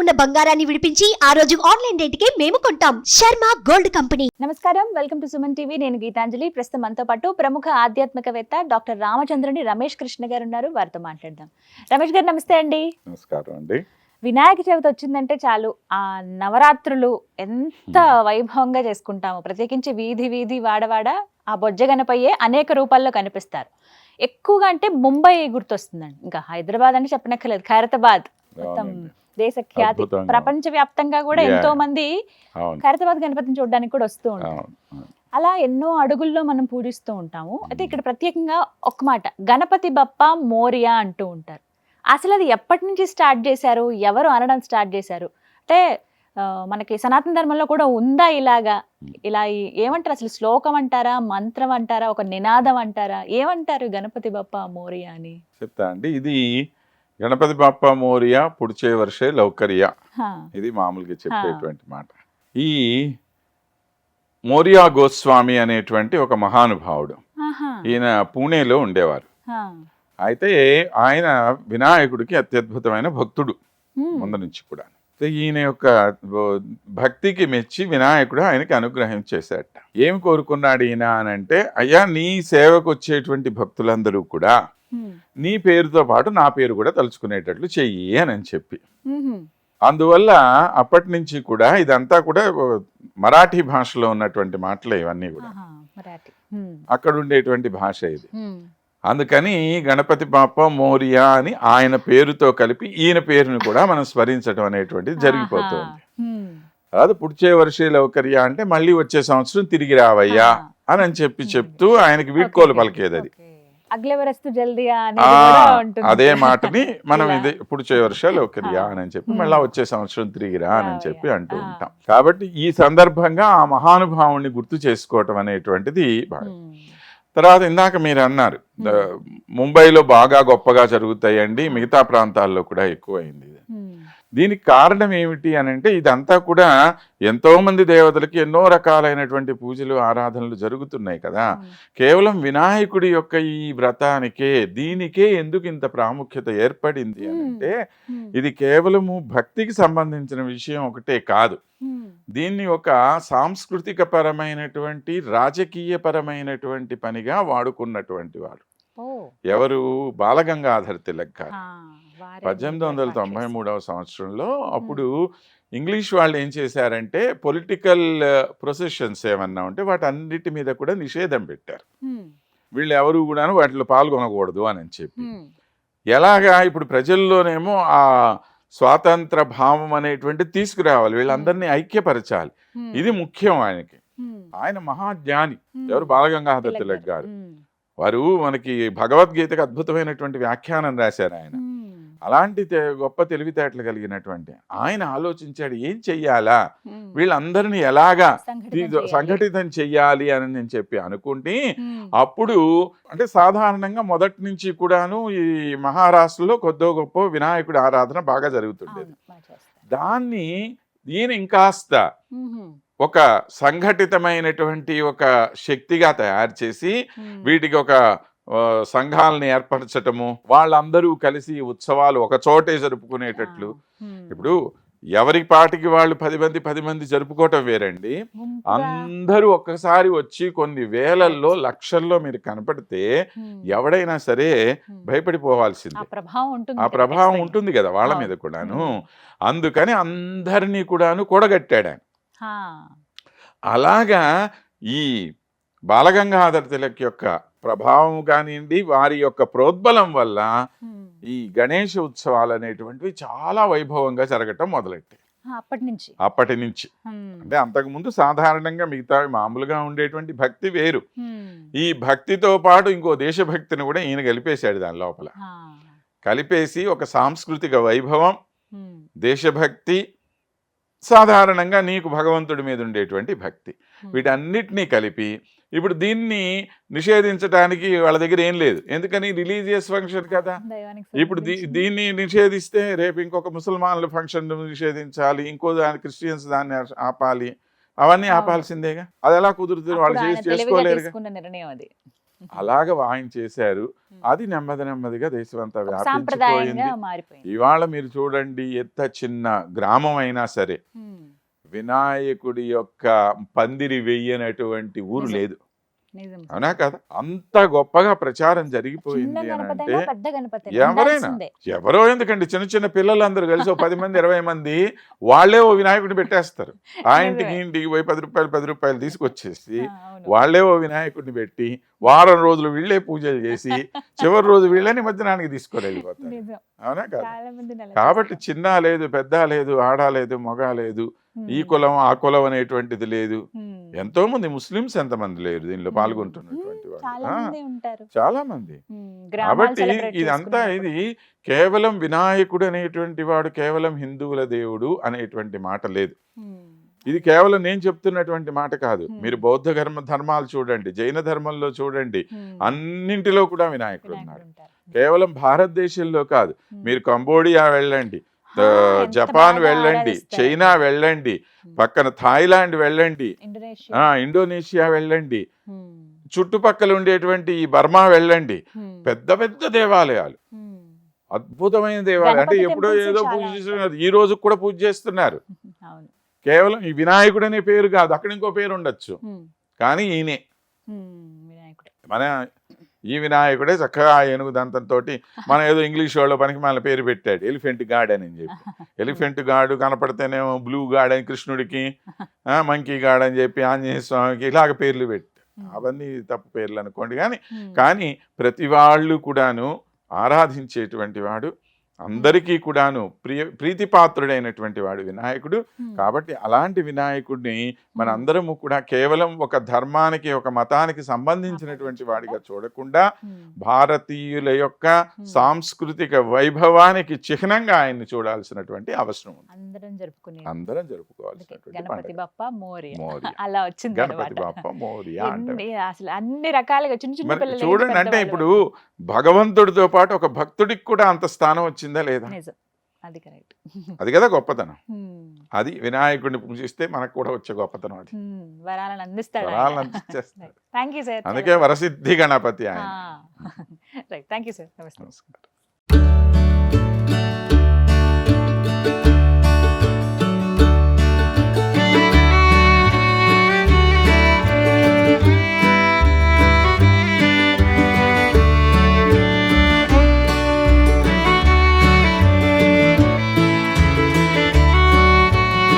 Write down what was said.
ఉన్న బంగారాన్ని విడిపించి ఆ రోజు ఆన్లైన్ రేటుకే మేము కొంటాం. Sharma gold company. నమస్కారం, వెల్కమ్ టు సుమన్ టీవీ. నేను గీతాంజలి. ప్రస్తుతం మనతో పాటు ప్రముఖ ఆధ్యాత్మికవేత్త డాక్టర్ రామచంద్రుని రమేష్ కృష్ణ గారు ఉన్నారు. వారితో మాట్లాడదాం. రమేష్ గారు నమస్తే అండి. నమస్కారం అండి. వినాయక చవితి వచ్చిందంటే చాలు ఆ నవరాత్రులు ఎంత వైభవంగా చేసుకుంటాము. ప్రత్యేకించి వీధి వీధి వాడవాడ ఆ బొజ్జ గణపయ్యే అనేక రూపాల్లో కనిపిస్తారు. ఎక్కువగా అంటే ముంబై గుర్తొస్తుందండి. ఇంకా హైదరాబాద్ అంటే చెప్పనక్కర్లేదు, ఖైరతాబాద్ మొత్తం దేశ ఖ్యాతి, ప్రపంచ వ్యాప్తంగా కూడా ఎంతో మంది ఖైరతాబాద్ గణపతిని చూడడానికి కూడా వస్తూ ఉంటారు. అలా ఎన్నో అడుగుల్లో మనం పూజిస్తూ ఉంటాము. అయితే ఇక్కడ ప్రత్యేకంగా ఒక్క మాట, గణపతి బప్ప మోరియా అంటూ ఉంటారు. అసలు అది ఎప్పటి నుంచి స్టార్ట్ చేశారు, ఎవరు అనడం స్టార్ట్ చేశారు? అంటే మనకి సనాతన ధర్మంలో కూడా ఉందా ఇలా ఏమంటారు? అసలు శ్లోకం అంటారా, మంత్రం అంటారా, ఒక నినాదం అంటారా, ఏమంటారు గణపతి బప్ప మోరియా అని? చెప్తా అండి. ఇది గణపతి బప్ప మోరియా పుడిచే వర్షే లౌకర్య, ఇది మామూలుగా చెప్పేటువంటి మాట. ఈ మోరియా గోస్వామి అనేటువంటి ఒక మహానుభావుడు, ఈయన పూణేలో ఉండేవారు. అయితే ఆయన వినాయకుడికి అత్యద్భుతమైన భక్తుడు ముందు నుంచి కూడా. ఈయన యొక్క భక్తికి మెచ్చి వినాయకుడు ఆయనకి అనుగ్రహం చేశాట. ఏం కోరుకున్నాడు ఈయన అని అంటే, అయ్యా నీ సేవకు వచ్చేటువంటి భక్తులందరూ కూడా నీ పేరుతో పాటు నా పేరు కూడా తలుచుకునేటట్లు చెయ్యి అని చెప్పి, అందువల్ల అప్పటి నుంచి కూడా ఇదంతా కూడా మరాఠీ భాషలో ఉన్నటువంటి మాటలే ఇవన్నీ కూడా, అక్కడ ఉండేటువంటి భాష ఇది. అందుకని గణపతి బాప్ప మోరియా అని ఆయన పేరుతో కలిపి ఈయన పేరును కూడా మనం స్మరించడం అనేటువంటిది జరిగిపోతుంది. అదే పుడిచే వర్షే లౌకర్య అంటే మళ్ళీ వచ్చే సంవత్సరం తిరిగి రావయ్యా అని చెప్పి చెప్తూ ఆయనకి వీడ్కోలు పలికేది. అది అదే మాటని మనం ఇది పుడిచే వర్ష లౌకర్య అని చెప్పి మళ్ళా వచ్చే సంవత్సరం తిరిగిరా అని చెప్పి అంటూ ఉంటాం. కాబట్టి ఈ సందర్భంగా ఆ మహానుభావుని గుర్తు చేసుకోవటం అనేటువంటిది తర్వాత ఇందాక మీరు అన్నారు ముంబైలో బాగా గొప్పగా జరుగుతాయండి, మిగతా ప్రాంతాల్లో కూడా ఎక్కువైంది. దీనికి కారణం ఏమిటి అని అంటే, ఇదంతా కూడా ఎంతో మంది దేవతలకి ఎన్నో రకాలైనటువంటి పూజలు ఆరాధనలు జరుగుతున్నాయి కదా. కేవలం వినాయకుడి యొక్క ఈ వ్రతానికే దీనికే ఎందుకు ఇంత ప్రాముఖ్యత ఏర్పడింది అని అంటే, ఇది కేవలము భక్తికి సంబంధించిన విషయం ఒకటే కాదు. దీన్ని ఒక సాంస్కృతిక పరమైనటువంటి రాజకీయ పరమైనటువంటి పనిగా వాడుకున్నటువంటి వాడు ఎవరు? బాలగంగాధర్ తిలక్ గారు. 1893వ సంవత్సరంలో అప్పుడు ఇంగ్లీష్ వాళ్ళు ఏం చేశారంటే, పొలిటికల్ ప్రొసెషన్స్ ఏమన్నా ఉంటే వాటన్నిటి మీద కూడా నిషేధం పెట్టారు. వీళ్ళు ఎవరు కూడా వాటిలో పాల్గొనకూడదు అని చెప్పి. ఎలాగా ఇప్పుడు ప్రజల్లోనేమో ఆ స్వాతంత్ర భావం అనేటువంటి తీసుకురావాలి, వీళ్ళందరినీ ఐక్యపరచాలి, ఇది ముఖ్యం ఆయనకి. ఆయన మహాజ్ఞాని ఎవరు? బాలగంగాధర్ తిలక్ గారు. వారు మనకి భగవద్గీతకు అద్భుతమైనటువంటి వ్యాఖ్యానం రాశారు ఆయన. అలాంటి గొప్ప తెలివితేటలు కలిగినటువంటి ఆయన ఆలోచించాడు, ఏం చెయ్యాలా, వీళ్ళందరినీ ఎలాగా సంఘటితం చెయ్యాలి అని నేను చెప్పి అనుకుంటే, అప్పుడు అంటే సాధారణంగా మొదటి నుంచి కూడాను ఈ మహారాష్ట్రలో కొద్దో గొప్ప వినాయకుడి ఆరాధన బాగా జరుగుతుండేది. దాన్ని ఈయన ఇంకాస్త ఒక సంఘటితమైనటువంటి ఒక శక్తిగా తయారు చేసి వీటికి ఒక సంఘాలను ఏర్పరచటము, వాళ్ళందరూ కలిసి ఉత్సవాలు ఒక చోటే జరుపుకునేటట్లు. ఇప్పుడు ఎవరి పాటికి వాళ్ళు 10 మంది జరుపుకోవటం వేరండి. అందరూ ఒక్కసారి వచ్చి కొన్ని వేలల్లో లక్షల్లో మీరు కనపడితే ఎవడైనా సరే భయపడిపోవాల్సిందే. ఆ ప్రభావం ఉంటుంది కదా వాళ్ళ మీద కూడాను. అందుకని అందరినీ కూడాను కూడగట్టాడు ఆయన. అలాగా ఈ బాలగంగాధర్ తిలక్ యొక్క ప్రభావం కానివ్వండి, వారి యొక్క ప్రోద్బలం వల్ల ఈ గణేష ఉత్సవాలు అనేటువంటివి చాలా వైభవంగా జరగటం మొదలెట్టాయి అప్పటి నుంచి. అంటే అంతకుముందు సాధారణంగా మిగతా మామూలుగా ఉండేటువంటి భక్తి వేరు. ఈ భక్తితో పాటు ఇంకో దేశభక్తిని కూడా ఈయన కలిపేశాడు దాని లోపల. కలిపేసి ఒక సాంస్కృతిక వైభవం, దేశభక్తి, సాధారణంగా నీకు భగవంతుడి మీద ఉండేటువంటి భక్తి, వీటన్నిటినీ కలిపి ఇప్పుడు దీన్ని నిషేధించడానికి వాళ్ళ దగ్గర ఏం లేదు. ఎందుకని? రిలీజియస్ ఫంక్షన్ కదా. ఇప్పుడు దీన్ని నిషేధిస్తే రేపు ఇంకొక ముసల్మాన్ల ఫంక్షన్ నిషేధించాలి, ఇంకో దాని క్రిస్టియన్స్ దాన్ని ఆపాలి, అవన్నీ ఆపాల్సిందేగా. అది ఎలా కుదురుతుంది? వాళ్ళు చేసుకోలేరు. అలాగ ఆయన చేశారు. అది నెమ్మదిగా దేశమంతా సాంప్రదాయంగా వ్యాపించిపోయింది. మారిపోయింది. ఇవాళ మీరు చూడండి, ఎంత చిన్న గ్రామం అయినా సరే వినాయకుడి యొక్క పందిరి వెయ్యనటువంటి ఊరు నిజం. లేదు. నిజం. అవునా కదా? అంత గొప్పగా ప్రచారం చిన్న జరిగిపోయింది అని గణపతి అంటే అయినా పెద్ద గణపతి అయినా ఎవరైనా ఉండాల్సిందే. ఎవరో ఎందుకండి, చిన్న చిన్న పిల్లలందరూ కలిసి 10 మంది 20 మంది వాళ్ళే ఓ వినాయకుడిని పెట్టేస్తారు. ఆ ఇంటికి ఇంటికి పోయి 10 రూపాయలు తీసుకొచ్చేసి అవును. వాళ్ళే ఓ వినాయకుడిని పెట్టి వారం రోజులు వీళ్ళే పూజలు చేసి చివరి రోజు వీళ్ళే నిమజ్జనానికి తీసుకొని వెళ్ళిపోతారు. నిజం. అవునా కదా? చాలా మందిని అలా కాబట్టి చేస్తారు. చిన్న లేదు, పెద్ద లేదు, ఆడ లేదు, మగ లేదు, ఈ కులం ఆ కులం అనేటువంటిది లేదు. ఎంతో మంది ముస్లిమ్స్ ఎంతమంది లేరు దీనిలో పాల్గొంటున్నటువంటి చాలా వాళ్ళు. మంది ఉంటారు. చాలా మంది. గ్రామాలు కాబట్టి సెలబ్రేట్ ఇదంతా చేసుకునేటప్పుడు. ఇది కేవలం వినాయకుడు అనేటువంటి వాడు కేవలం హిందువుల దేవుడు అనేటువంటి మాట లేదు. ఇది కేవలం నేను చెప్తున్నటువంటి మాట కాదు. మీరు బౌద్ధ ధర్మాలు చూడండి, జైన ధర్మంలో చూడండి, అన్నింటిలో కూడా వినాయకుడు ఉన్నాడు. కేవలం భారతదేశంలో కాదు, మీరు కంబోడియా వెళ్ళండి, జపాన్ వెళ్ళండి, చైనా వెళ్ళండి, పక్కన థాయిలాండ్ వెళ్ళండి, ఇండోనేషియా వెళ్ళండి, చుట్టుపక్కల ఉండేటువంటి ఈ బర్మా వెళ్ళండి, పెద్ద పెద్ద దేవాలయాలు, అద్భుతమైన దేవాలయం. అంటే ఎప్పుడో ఏదో పూజ చేస్తున్నారు, ఈ రోజు కూడా పూజ చేస్తున్నారు. కేవలం ఈ వినాయకుడు అనే పేరు కాదు, అక్కడ ఇంకో పేరు ఉండొచ్చు, కానీ ఈయనే మన ఈ వినాయకుడే చక్కగా ఏనుగు దంతంతో మనం ఏదో ఇంగ్లీష్ వాళ్ళు పనికి మన పేరు పెట్టాడు, ఎలిఫెంట్ గార్డ్ అని చెప్పి. ఎలిఫెంట్ గార్డు కనపడితేనేమో బ్లూ గార్డ్ అని కృష్ణుడికి, మంకీ గార్డ్ అని చెప్పి ఆంజనేయ స్వామికి ఇలాగ పేర్లు పెట్టి, అవన్నీ తప్పు పేర్లు అనుకోండి. కానీ ప్రతి వాళ్ళు కూడాను ఆరాధించేటువంటి వాడు, అందరికీ కూడాను ప్రీతిపాత్రుడైనటువంటి వాడు వినాయకుడు. కాబట్టి అలాంటి వినాయకుడిని మన అందరము కూడా కేవలం ఒక ధర్మానికి ఒక మతానికి సంబంధించినటువంటి వాడిగా చూడకుండా భారతీయుల యొక్క సాంస్కృతిక వైభవానికి చిహ్నంగా ఆయన్ని చూడాల్సినటువంటి అవసరం ఉంది. అందరం జరుపుకోవాల్సినటువంటి గణపతి బప్ప మోరియా మోరియా. అలా వచ్చింది. గణపతి బప్ప మోరియా అంటే అసలు అన్ని రకాలుగా చిన్న చిన్న మరి పిల్లలు చూడండి, అంటే ఇప్పుడు భగవంతుడితో పాటు ఒక భక్తుడికి కూడా అంత స్థానం వచ్చిందా లేదా? నిజం. అది కరెక్ట్. అది కదా గొప్పతనం. అది వినాయకుడిని పూజిస్తే మనకు కూడా వచ్చే గొప్పతనం. అది వరాలను అందిస్తాడు. వరాలను అందించేస్తాడు. Thank you sir. అందుకే వరసిద్ధి గణపతి ఆయన. రైట్. Thank you sir. నమస్తే. నమస్కారం.